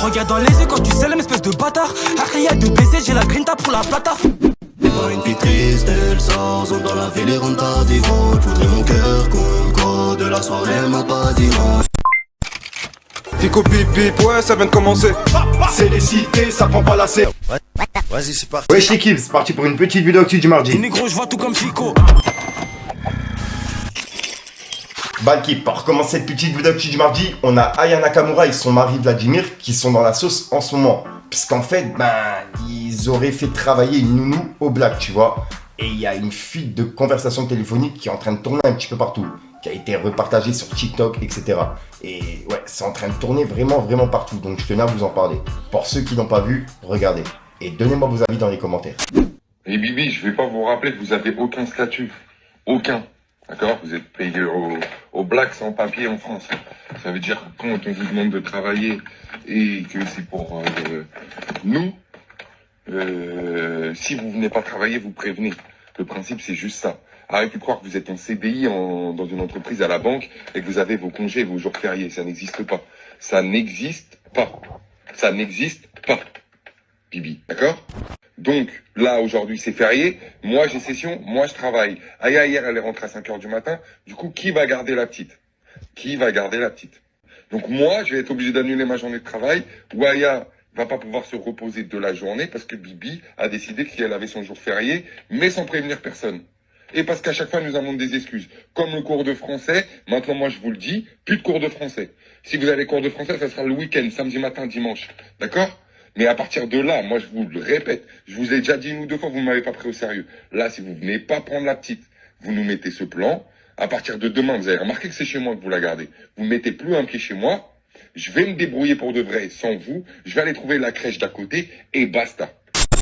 Regarde dans les yeux quand tu sais l'espèce espèce de bâtard. Arrière de baiser, j'ai la grinta pour la plata. T'es pas une fille triste, elle sort dans la ville et rentre à des gros. J'voudrais mon cœur contre de la soirée, elle m'a pas dit non. Fico bip bip, ouais ça vient de commencer. C'est les cités, ça prend pas la serre. Vas-y, c'est parti. Wesh l'équipe, c'est parti pour une petite vidéo actu du mardi. Négro, je vois tout comme Fico. Bah l'équipe, pour recommencer cette petite vidéo actu du mardi, on a Aya Nakamura et son mari Vladimir qui sont dans la sauce en ce moment. Puisqu'en fait, ils auraient fait travailler une nounou au black, tu vois. Et il y a une fuite de conversations téléphoniques qui est en train de tourner un petit peu partout. Qui a été repartagée sur TikTok, etc. Et ouais, c'est en train de tourner vraiment partout. Donc je tenais à vous en parler. Pour ceux qui n'ont pas vu, regardez. Et donnez-moi vos avis dans les commentaires. Et Bibi, je vais pas vous rappeler que vous avez aucun statut. Aucun. D'accord? Vous êtes payé au black sans papier en France. Ça veut dire que quand on vous demande de travailler et que c'est pour nous, si vous venez pas travailler, vous prévenez. Le principe, c'est juste ça. Arrêtez de croire que vous êtes en CDI dans une entreprise à la banque et que vous avez vos congés et vos jours fériés. Ça n'existe pas. Ça n'existe pas. Ça n'existe pas. Bibi. D'accord? Donc, là, aujourd'hui, c'est férié. Moi, j'ai session. Moi, je travaille. Aya, hier, elle est rentrée à 5h du matin. Du coup, qui va garder la petite? Qui va garder la petite? Donc, moi, je vais être obligé d'annuler ma journée de travail. Ou Aya va pas pouvoir se reposer de la journée parce que Bibi a décidé qu'elle avait son jour férié, mais sans prévenir personne. Et parce qu'à chaque fois, elle nous invente des excuses. Comme le cours de français, maintenant, moi, je vous le dis, plus de cours de français. Si vous avez cours de français, ça sera le week-end, samedi matin, dimanche. D'accord? Mais à partir de là, moi, je vous le répète, je vous ai déjà dit une ou deux fois, vous ne m'avez pas pris au sérieux. Là, si vous venez pas prendre la petite, vous nous mettez ce plan. À partir de demain, vous avez remarqué que c'est chez moi que vous la gardez. Vous mettez plus un pied chez moi. Je vais me débrouiller pour de vrai sans vous. Je vais aller trouver la crèche d'à côté et basta.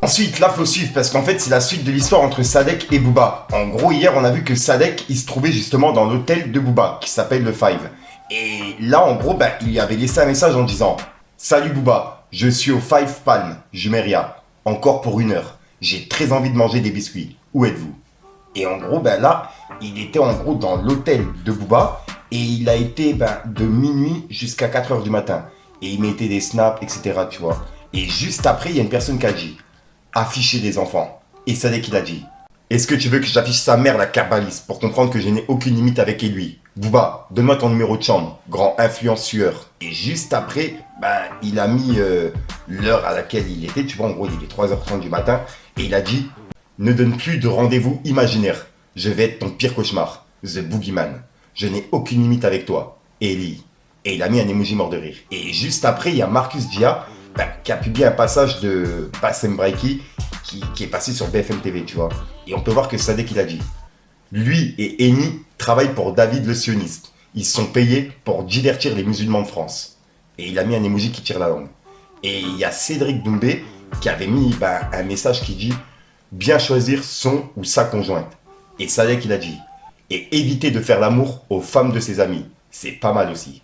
Ensuite, là, faut suivre parce qu'en fait, c'est la suite de l'histoire entre Sadek et Booba. En gros, hier, on a vu que Sadek, il se trouvait justement dans l'hôtel de Booba, qui s'appelle le Five. Et là, en gros, il lui avait laissé un message en disant « Salut Booba, je suis au Five Palm, Jumeria. Encore pour 1 heure. J'ai très envie de manger des biscuits. Où êtes-vous » Et en gros, là, il était en gros dans l'hôtel de Booba et il a été de minuit jusqu'à 4h du matin. Et il mettait des snaps, etc., tu vois. Et juste après, il y a une personne qui a dit afficher des enfants. Et Sadek il a dit est-ce que tu veux que j'affiche sa mère la Carbalis pour comprendre que je n'ai aucune limite avec lui? Booba, donne-moi ton numéro de chambre, grand influenceur. Et juste après, il a mis l'heure à laquelle il était, tu vois, en gros il était 3h30 du matin. Et il a dit ne donne plus de rendez-vous imaginaire. Je vais être ton pire cauchemar, The Boogeyman. Je n'ai aucune limite avec toi, Ellie. Et il a mis un emoji mort de rire. Et juste après, il y a Marcus Dia qui a publié un passage de Bassem Braiki qui est passé sur BFM TV, tu vois. Et on peut voir que Sadek il a dit lui et Eni travaillent pour David le sioniste. Ils sont payés pour divertir les musulmans de France. Et il a mis un emoji qui tire la langue. Et il y a Cédric Doumbé qui avait mis un message qui dit bien choisir son ou sa conjointe. Et Sadek il a dit et éviter de faire l'amour aux femmes de ses amis. C'est pas mal aussi.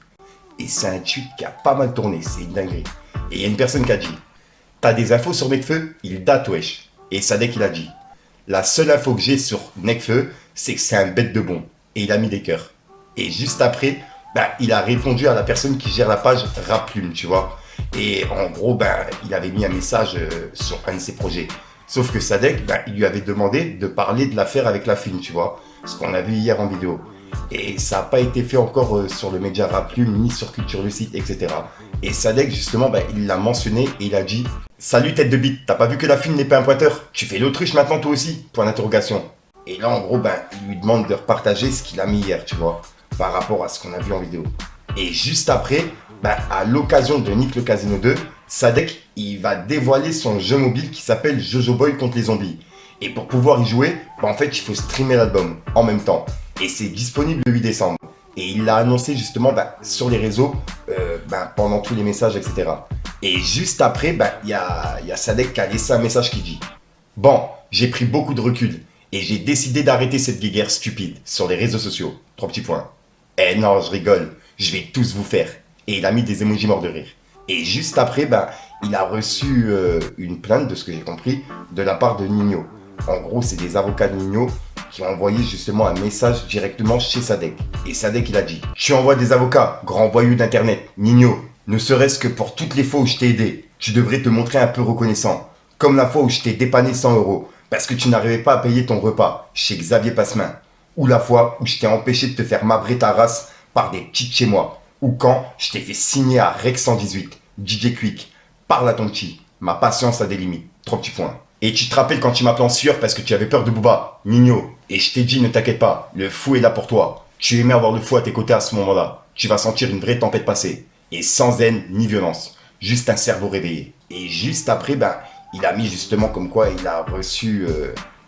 Et c'est un tweet qui a pas mal tourné, c'est une dinguerie. Et il y a une personne qui a dit t'as des infos sur Nekfeu? Il date wesh. Et Sadek il a dit la seule info que j'ai sur Nekfeu, c'est que c'est un bête de bon. Et il a mis des cœurs. Et juste après, il a répondu à la personne qui gère la page Rap Plume, tu vois. Et en gros, il avait mis un message sur un de ses projets. Sauf que Sadek, il lui avait demandé de parler de l'affaire avec la fille, tu vois. Ce qu'on a vu hier en vidéo. Et ça n'a pas été fait encore sur le média Rap Plume, ni sur Culture le site, etc. Et Sadek, justement, il l'a mentionné et il a dit salut tête de bite, t'as pas vu que la fille n'est pas un pointeur? Tu fais l'autruche maintenant toi aussi? Point d'interrogation. Et là, en gros, il lui demande de repartager ce qu'il a mis hier, tu vois, par rapport à ce qu'on a vu en vidéo. Et juste après, à l'occasion de Nick le Casino 2, Sadek, il va dévoiler son jeu mobile qui s'appelle Jojo Boy contre les zombies. Et pour pouvoir y jouer, en fait, il faut streamer l'album en même temps. Et c'est disponible le 8 décembre. Et il l'a annoncé justement sur les réseaux, pendant tous les messages, etc. Et juste après, il y a Sadek qui a laissé un message qui dit bon, j'ai pris beaucoup de recul et j'ai décidé d'arrêter cette guéguerre stupide sur les réseaux sociaux. 3 petits points. Eh non, je rigole, je vais tous vous faire. Et il a mis des emojis morts de rire. Et juste après, il a reçu une plainte, de ce que j'ai compris, de la part de Nino. En gros, c'est des avocats de Nino qui ont envoyé justement un message directement chez Sadek. Et Sadek, il a dit « Tu envoies des avocats, grand voyou d'internet, Nino, Ne serait-ce que pour toutes les fois où je t'ai aidé, tu devrais te montrer un peu reconnaissant. Comme la fois où je t'ai dépanné 100 € parce que tu n'arrivais pas à payer ton repas chez Xavier Passemin. Ou la fois où je t'ai empêché de te faire mabrer ta race par des petites chez moi. Ou quand je t'ai fait signer à Rex 118, DJ Quick, parle à ton petit. Ma patience a des limites. 3 petits points. Et tu te rappelles quand tu m'appelais en sueur parce que tu avais peur de Booba, Nino. Et je t'ai dit ne t'inquiète pas, le fou est là pour toi. Tu aimais avoir le fou à tes côtés à ce moment-là. Tu vas sentir une vraie tempête passer. Et sans haine ni violence. Juste un cerveau réveillé. Et juste après, il a mis justement comme quoi il a reçu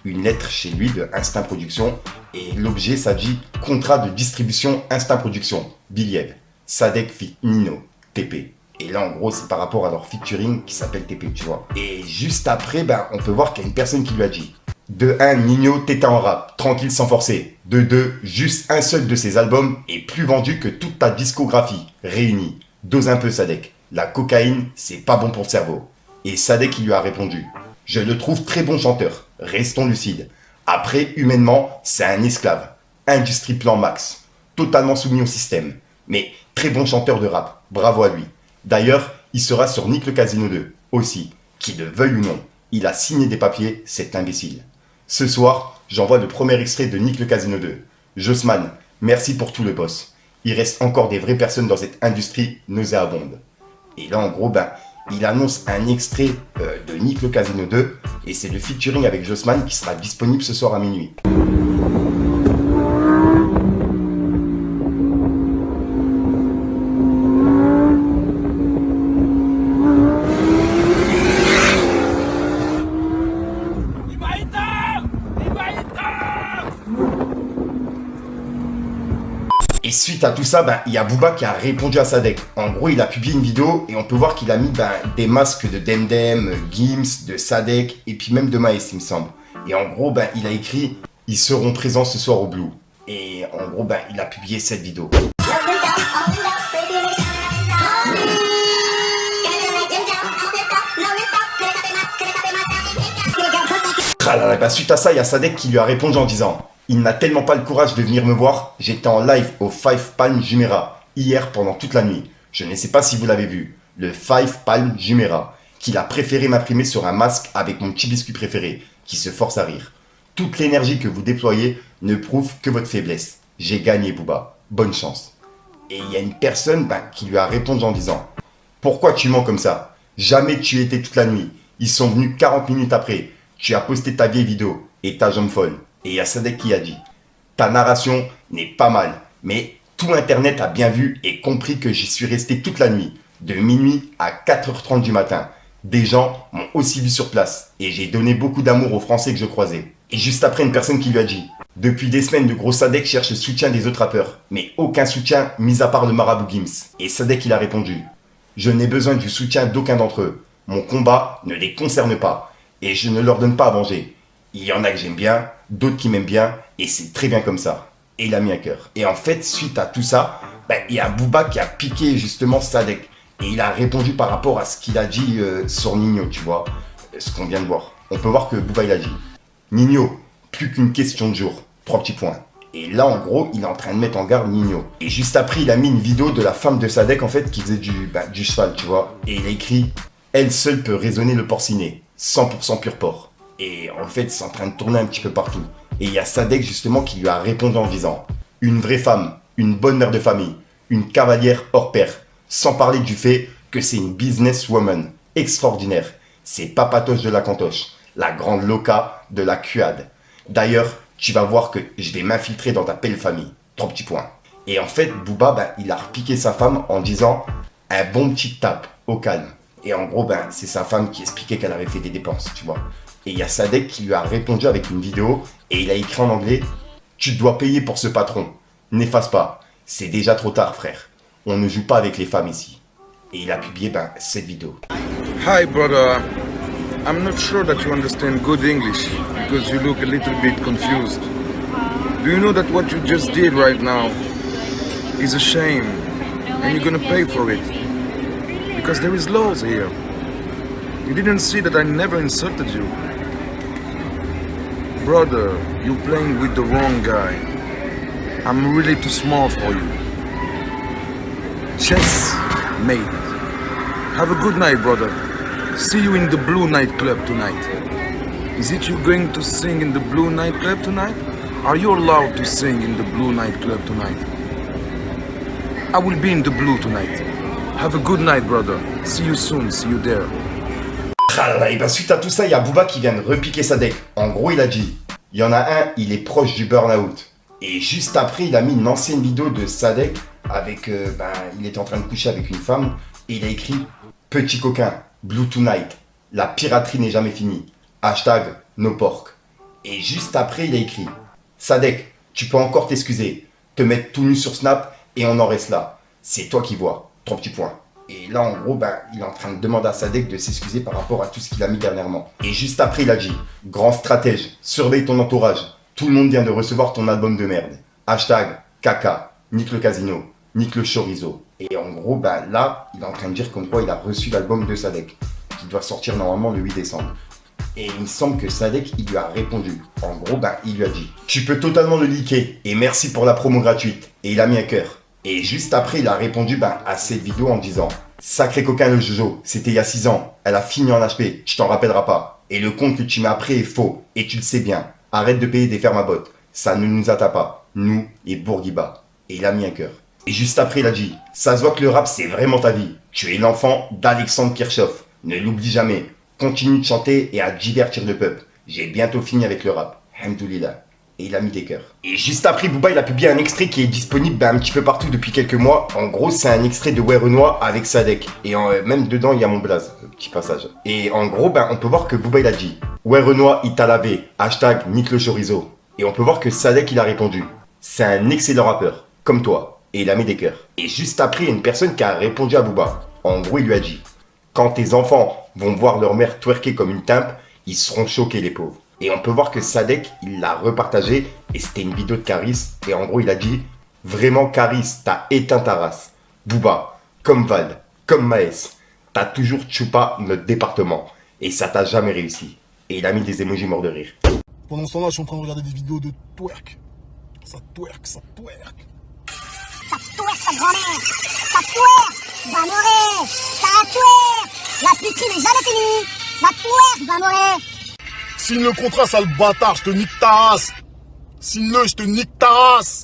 une lettre chez lui de Instinct Production. Et l'objet, ça dit contrat de distribution Instinct Production. Biliev, Sadek fit Nino, TP. Et là, en gros, c'est par rapport à leur featuring qui s'appelle TP, tu vois. Et juste après, on peut voir qu'il y a une personne qui lui a dit de 1, Nino, t'étais en rap, tranquille sans forcer. De 2, juste un seul de ses albums est plus vendu que toute ta discographie réunie. Dose un peu, Sadek. La cocaïne, c'est pas bon pour le cerveau. Et Sadek, il lui a répondu je le trouve très bon chanteur. Restons lucides. Après, humainement, c'est un esclave. Industrie plan max. Totalement soumis au système. Mais très bon chanteur de rap. Bravo à lui. D'ailleurs, il sera sur Nick le Casino 2, aussi. Qu'il le veuille ou non, il a signé des papiers, cet imbécile. Ce soir, j'envoie le premier extrait de Nick le Casino 2. Jossman, merci pour tout le boss. Il reste encore des vraies personnes dans cette industrie nauséabonde. Et là, en gros, il annonce un extrait de Nick le Casino 2, et c'est le featuring avec Jossman qui sera disponible ce soir à minuit. Et suite à tout ça, il y a Booba qui a répondu à Sadek. En gros, il a publié une vidéo et on peut voir qu'il a mis des masques de Demdem, Gims, de Sadek et puis même de Maes, il me semble. Et en gros, il a écrit « Ils seront présents ce soir au Blue ». Et en gros, il a publié cette vidéo. Suite à ça, il y a Sadek qui lui a répondu en disant « Il n'a tellement pas le courage de venir me voir, j'étais en live au Five Palm Jumeirah hier pendant toute la nuit. Je ne sais pas si vous l'avez vu, le Five Palm Jumeirah, qu'il a préféré m'imprimer sur un masque avec mon petit biscuit préféré, qui se force à rire. Toute l'énergie que vous déployez ne prouve que votre faiblesse. J'ai gagné, Booba. Bonne chance. » Et il y a une personne qui lui a répondu en disant « Pourquoi tu mens comme ça? Jamais tu étais toute la nuit. Ils sont venus 40 minutes après. Tu as posté ta vieille vidéo et ta jambe folle. » Et il y a Sadek qui a dit « Ta narration n'est pas mal, mais tout Internet a bien vu et compris que j'y suis resté toute la nuit, de minuit à 4h30 du matin. Des gens m'ont aussi vu sur place et j'ai donné beaucoup d'amour aux Français que je croisais. » Et juste après, une personne qui lui a dit « Depuis des semaines, le gros Sadek cherche le soutien des autres rappeurs, mais aucun soutien mis à part le marabout Gims. » Et Sadek il a répondu « Je n'ai besoin du soutien d'aucun d'entre eux. Mon combat ne les concerne pas et je ne leur donne pas à manger. Il y en a que j'aime bien, d'autres qui m'aiment bien, et c'est très bien comme ça. » Et il a mis un cœur. Et en fait, suite à tout ça, il y a Booba qui a piqué justement Sadek. Et il a répondu par rapport à ce qu'il a dit sur Nino, tu vois. Ce qu'on vient de voir. On peut voir que Booba il a dit Nino, plus qu'une question de jour. 3 petits points. Et là, en gros, il est en train de mettre en garde Nino. Et juste après, il a mis une vidéo de la femme de Sadek, en fait, qui faisait du cheval, tu vois. Et il a écrit elle seule peut raisonner le porcinet. 100% pur porc. Et en fait, c'est en train de tourner un petit peu partout. Et il y a Sadek justement qui lui a répondu en disant une vraie femme, une bonne mère de famille, une cavalière hors pair. Sans parler du fait que c'est une businesswoman extraordinaire. C'est Papatoche de la Cantoche, la grande loca de la Cuade. D'ailleurs, tu vas voir que je vais m'infiltrer dans ta belle famille. 3 petits points. Et en fait, Booba, il a repiqué sa femme en disant un bon petit tape, au calme. Et en gros, c'est sa femme qui expliquait qu'elle avait fait des dépenses, tu vois. Et il y a Sadek qui lui a répondu avec une vidéo et il a écrit en anglais « Tu dois payer pour ce patron. N'efface pas. C'est déjà trop tard, frère. On ne joue pas avec les femmes ici. » Et il a publié cette vidéo. Hi brother, I'm not sure that you understand good English because you look a little bit confused. Do you know that what you just did right now is a shame and you're gonna pay for it? Because there is laws here. You didn't see that I never insulted you. Brother, you're playing with the wrong guy. I'm really too small for you. Chess, mate. Have a good night, brother. See you in the Blue Nightclub tonight. Is it you going to sing in the Blue Nightclub tonight? Are you allowed to sing in the Blue Nightclub tonight? I will be in the Blue tonight. Have a good night, brother. See you soon. See you there. Ah là là, et bah suite à tout ça, il y a Booba qui vient de repiquer Sadek. En gros, il a dit, il y en a un, il est proche du burn-out. Et juste après, il a mis une ancienne vidéo de Sadek avec, il était en train de coucher avec une femme et il a écrit petit coquin, Blue Tonight, la piraterie n'est jamais finie. Hashtag no pork. Et juste après, il a écrit Sadek, tu peux encore t'excuser, te mettre tout nu sur Snap et on en reste là. C'est toi qui vois. 3 petits points. Et là, en gros, il est en train de demander à Sadek de s'excuser par rapport à tout ce qu'il a mis dernièrement. Et juste après, il a dit grand stratège, surveille ton entourage. Tout le monde vient de recevoir ton album de merde. Hashtag caca, nique le casino, nique le chorizo. Et en gros, là, il est en train de dire comme quoi il a reçu l'album de Sadek, qui doit sortir normalement le 8 décembre. Et il me semble que Sadek, il lui a répondu. En gros, il lui a dit tu peux totalement le leaker et merci pour la promo gratuite. Et il a mis un cœur. Et juste après, il a répondu à cette vidéo en disant sacré coquin le Jojo, c'était il y a 6 ans, elle a fini en HP, tu t'en rappelleras pas. Et le compte que tu mets après est faux, et tu le sais bien. Arrête de payer des fermes à bottes, ça ne nous atteint pas, nous et Bourguiba. Et il a mis un cœur. Et juste après, il a dit ça se voit que le rap c'est vraiment ta vie. Tu es l'enfant d'Alexandre Kirchhoff, ne l'oublie jamais. Continue de chanter et à divertir le peuple. J'ai bientôt fini avec le rap. Hamdoulillah. Et il a mis des cœurs. Et juste après, Booba, il a publié un extrait qui est disponible un petit peu partout depuis quelques mois. En gros, c'est un extrait de Ouais Renoir avec Sadek. Et même dedans, il y a mon blaze, petit passage. Et en gros, on peut voir que Booba, il a dit Ouais Renoir, il t'a lavé. Hashtag nique le chorizo. Et on peut voir que Sadek, il a répondu c'est un excellent rappeur, comme toi. Et il a mis des cœurs. Et juste après, il y a une personne qui a répondu à Booba. En gros, il lui a dit quand tes enfants vont voir leur mère twerker comme une timpe, ils seront choqués, les pauvres. Et on peut voir que Sadek, il l'a repartagé et c'était une vidéo de Caris. Et en gros, il a dit vraiment, Caris, t'as éteint ta race. Booba, comme Val, comme Maes, t'as toujours chupa notre département. Et ça t'a jamais réussi. Et il a mis des émojis morts de rire. Pendant ce temps-là, je suis en train de regarder des vidéos de twerk. Ça twerk, ça twerk. Ça twerk, sa grand-mère. Ça twerk, Bamoré. Ça twerk. La puterie n'est jamais finie. Ça twerk, Bamoré. Signe le contrat, sale bâtard, je te nique ta race. Signe-le, je te nique ta race.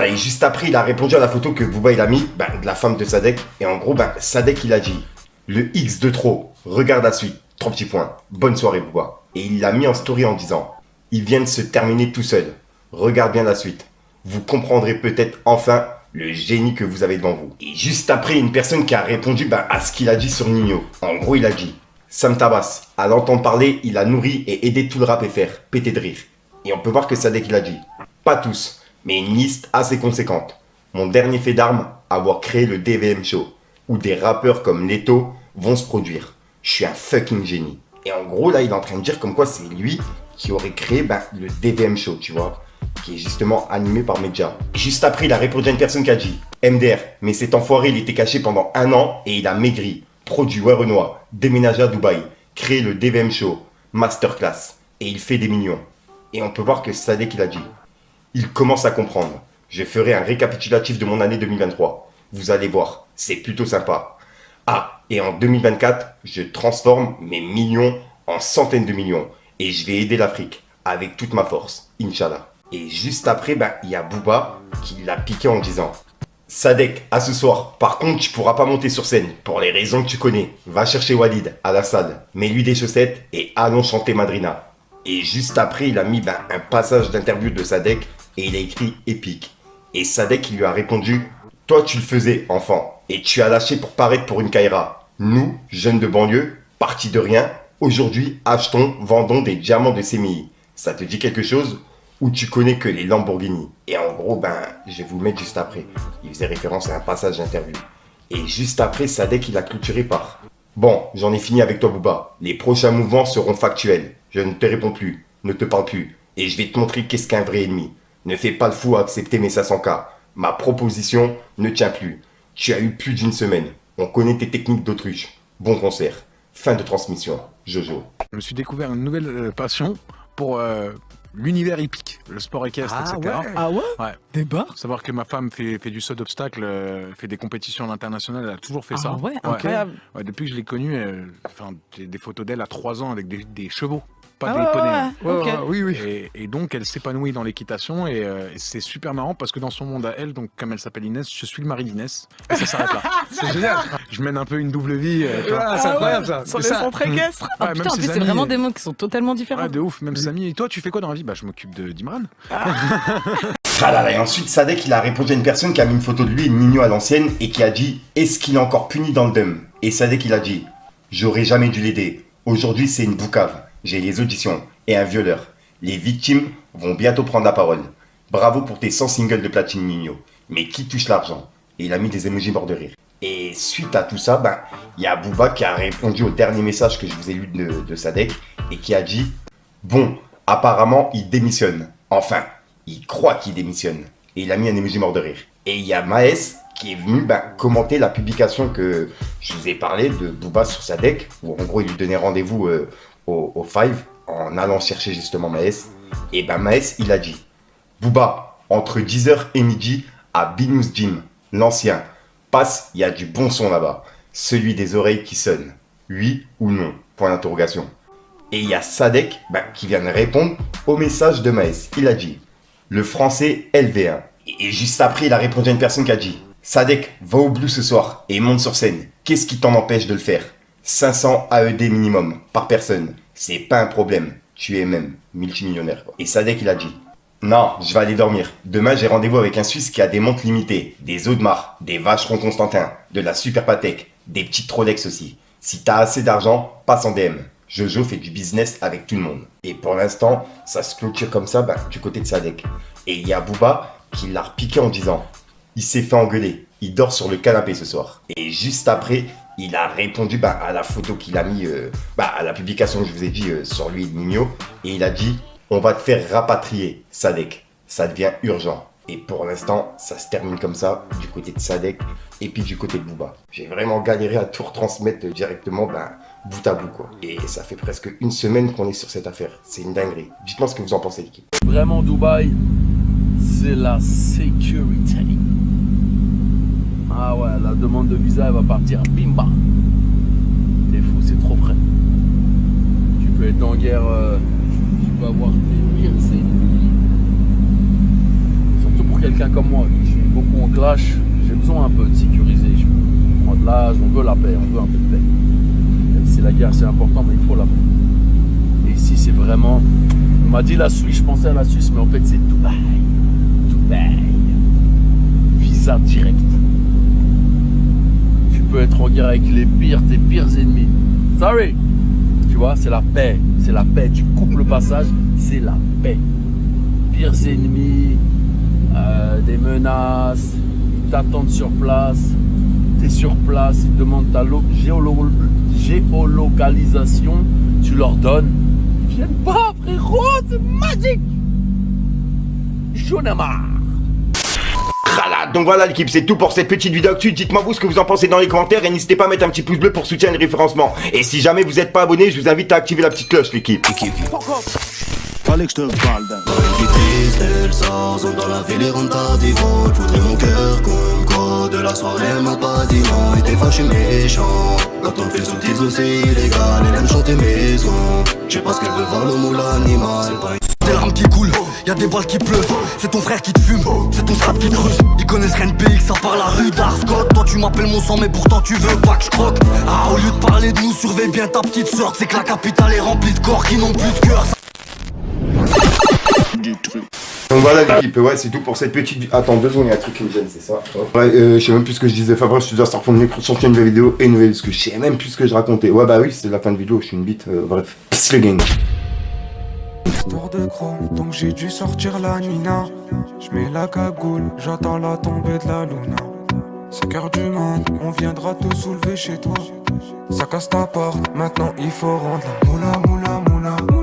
Et juste après, il a répondu à la photo que Booba il a mis de la femme de Sadek. Et en gros, Sadek il a dit le X de trop, regarde la suite. 3 petits points. Bonne soirée, Booba. Et il l'a mis en story en disant il vient de se terminer tout seul. Regarde bien la suite. Vous comprendrez peut-être enfin le génie que vous avez devant vous. Et juste après, une personne qui a répondu à ce qu'il a dit sur Nino. En gros, il a dit Sam Tabas, à l'entendre parler, il a nourri et aidé tout le rap FR, pété de rire. Et on peut voir que Sadek il a dit pas tous, mais une liste assez conséquente. Mon dernier fait d'armes, avoir créé le DVM Show, où des rappeurs comme Leto vont se produire. Je suis un fucking génie. Et en gros, là, il est en train de dire comme quoi c'est lui qui aurait créé le DVM Show, tu vois, qui est justement animé par Medja. Juste après, il a répondu à une personne qui a dit MDR, mais cet enfoiré, il était caché pendant 1 an et il a maigri. Produit Ouais Renoir, déménagé à Dubaï, créé le DVM Show, masterclass, et il fait des millions. Et on peut voir que Sadek il a dit il commence à comprendre. Je ferai un récapitulatif de mon année 2023. Vous allez voir, c'est plutôt sympa. Ah, et en 2024, je transforme mes millions en centaines de millions. Et je vais aider l'Afrique avec toute ma force, Inch'Allah. Et juste après, il y a Booba qui l'a piqué en disant Sadek, à ce soir. Par contre, tu pourras pas monter sur scène, pour les raisons que tu connais. Va chercher Walid à la salle, mets-lui des chaussettes et allons chanter Madrina. Et juste après, il a mis un passage d'interview de Sadek et il a écrit épique. Et Sadek, il lui a répondu toi, tu le faisais, enfant, et tu as lâché pour paraître pour une Kaira. Nous, jeunes de banlieue, partis de rien, aujourd'hui, achetons, vendons des diamants de CMI. Ça te dit quelque chose ? Ou tu connais que les Lamborghini. Et en gros, je vais vous le mettre juste après. Il faisait référence à un passage d'interview. Et juste après, Sadek, il a clôturé par bon, j'en ai fini avec toi, Booba. Les prochains mouvements seront factuels. Je ne te réponds plus, ne te parle plus. Et je vais te montrer qu'est-ce qu'un vrai ennemi. Ne fais pas le fou à accepter mes 500K. Ma proposition ne tient plus. Tu as eu plus d'1 semaine. On connaît tes techniques d'autruche. Bon concert. Fin de transmission. Jojo. Je me suis découvert une nouvelle passion pour l'univers hippique, le sport équestre, etc. Ah ouais. Ouais. Débat. Savoir que ma femme fait du saut d'obstacle, fait des compétitions à l'international, elle a toujours fait ça. Ouais, incroyable. Ouais, depuis que je l'ai connue, j'ai des photos d'elle à 3 ans avec des chevaux. Pas Ah des poneys. okay. Oui. Et donc, elle s'épanouit dans l'équitation et c'est super marrant parce que dans son monde à elle, donc comme elle s'appelle Inès, je suis le mari d'Inès et ça s'arrête là. C'est génial. Je mène un peu une double vie. C'est incroyable ça. Sur les centres équestres. Ouais, putain, en plus, c'est vraiment des mondes qui sont totalement différents. Ouais, de ouf. Même Samy, et toi, tu fais quoi dans la vie? Bah, je m'occupe d'Imran. Et ensuite, Sadek, il a répondu à une personne qui a mis une photo de lui et de Nino à l'ancienne et qui a dit « Est-ce qu'il est encore puni dans le DUM ?» Et Sadek, il a dit « J'aurais jamais dû l'aider. Aujourd'hui, c'est une boucave. J'ai les auditions et un violeur. Les victimes vont bientôt prendre la parole. Bravo pour tes 100 singles de platine, Nino. Mais qui touche l'argent ?» Et il a mis des émojis morts de rire. Et suite à tout ça, il y a Booba qui a répondu au dernier message que je vous ai lu de Sadek et qui a dit « Bon, apparemment, il démissionne. Enfin, il croit qu'il démissionne. » Et il a mis un émoji mort de rire. Et il y a Maes qui est venu commenter la publication que je vous ai parlé de Booba sur Sadek, où en gros il lui donnait rendez-vous au Five en allant chercher justement Maes. Et Maes, il a dit « Booba, entre 10h et midi à Binous Gym, l'ancien, passe, il y a du bon son là-bas. Celui des oreilles qui sonne. Oui ou non ? Point d'interrogation. » Et il y a Sadek qui vient de répondre au message de Maes. Il a dit « Le français LV1 ». Et juste après, il a répondu à une personne qui a dit « Sadek, va au Blue ce soir et monte sur scène. Qu'est-ce qui t'en empêche de le faire ? 500 AED minimum par personne. C'est pas un problème. Tu es même multimillionnaire. » Et Sadek, il a dit « Non, je vais aller dormir. Demain, j'ai rendez-vous avec un Suisse qui a des montres limitées, des Audemars, des Vacheron Constantin, de la Super Patek, des petites Rolex aussi. Si t'as assez d'argent, passe en DM. Jojo fait du business avec tout le monde. » Et pour l'instant, ça se clôture comme ça du côté de Sadek. Et il y a Booba qui l'a repiqué en disant « Il s'est fait engueuler, il dort sur le canapé ce soir. » Et juste après, il a répondu à la photo qu'il a mis, à la publication que je vous ai dit sur lui et Nino. Et il a dit « On va te faire rapatrier, Sadek. Ça devient urgent. » Et pour l'instant, ça se termine comme ça, du côté de Sadek et puis du côté de Booba. J'ai vraiment galéré à tout retransmettre directement, bout à bout, quoi. Et ça fait presque une semaine qu'on est sur cette affaire. C'est une dinguerie. Dites-moi ce que vous en pensez, l'équipe. Vraiment, Dubaï, c'est la sécurité. Ah ouais, la demande de visa, elle va partir, bimba. T'es fou, c'est trop frais. Tu peux être en guerre, tu peux avoir tes pires ennemis. Surtout pour quelqu'un comme moi, qui suis beaucoup en clash, j'ai besoin un peu de sécuriser. Je prends de l'âge, on veut la paix, on veut un peu de paix. Même si la guerre c'est important, mais il faut la paix. Et ici c'est vraiment... On m'a dit la Suisse, je pensais à la Suisse, mais en fait c'est Dubaï. Dubaï. Visa direct. Tu peux être en guerre avec tes pires ennemis. Sorry. Tu vois, c'est la paix. C'est la paix. Tu coupes le passage, c'est la paix. Pires ennemis, des menaces, ils t'attendent sur place. T'es sur place, ils te demandent ta géolocalisation, tu leur donnes. Ils viennent pas, frérot, c'est magique. J'en ai marre. Donc voilà l'équipe, c'est tout pour cette petite vidéo actu. Dites-moi vous ce que vous en pensez dans les commentaires et n'hésitez pas à mettre un petit pouce bleu pour soutenir le référencement. Et si jamais vous n'êtes pas abonné, je vous invite à activer la petite cloche l'équipe. Fallait que je te parle d'un. Qui triste, elle sort, zone dans la ville et rentre à Divo. Je voudrais mon cœur comme quoi de la soirée, elle m'a pas dit non. Et t'es fâché méchant, quand on fait sous-titres c'est illégal. Elle aime chanter mes sons, je sais pas ce qu'elle veut voir, l'homme ou l'animal. C'est pas des larmes qui coulent, y'a des balles qui pleuvent. C'est ton frère qui te fume, c'est ton strap qui te creuse. Ils connaissent rien de BX à part la rue d'Arscott. Toi tu m'appelles mon sang mais pourtant tu veux pas que je croque. Ah au lieu de parler de nous, surveille bien ta petite sœur. C'est que la capitale est remplie de corps qui n'ont plus de cœur. Donc voilà l'équipe, ouais c'est tout pour cette petite vidéo. Attends 2 secondes, il y a un truc qui me gêne, c'est ça. Ouais, je sais même plus ce que je disais. Enfin bref, je dois sortir une nouvelle vidéo et une nouvelle parce que je sais même plus ce que je racontais. Ouais bah oui, c'est la fin de vidéo, je suis une bite. Bref, peace le gang. Histoire de chrome, donc j'ai dû sortir la Nina. J'mets la cagoule, j'attends la tombée de la luna. 5h du mat, on viendra te soulever chez toi. Ça casse ta porte, maintenant il faut rendre la moula moula moula.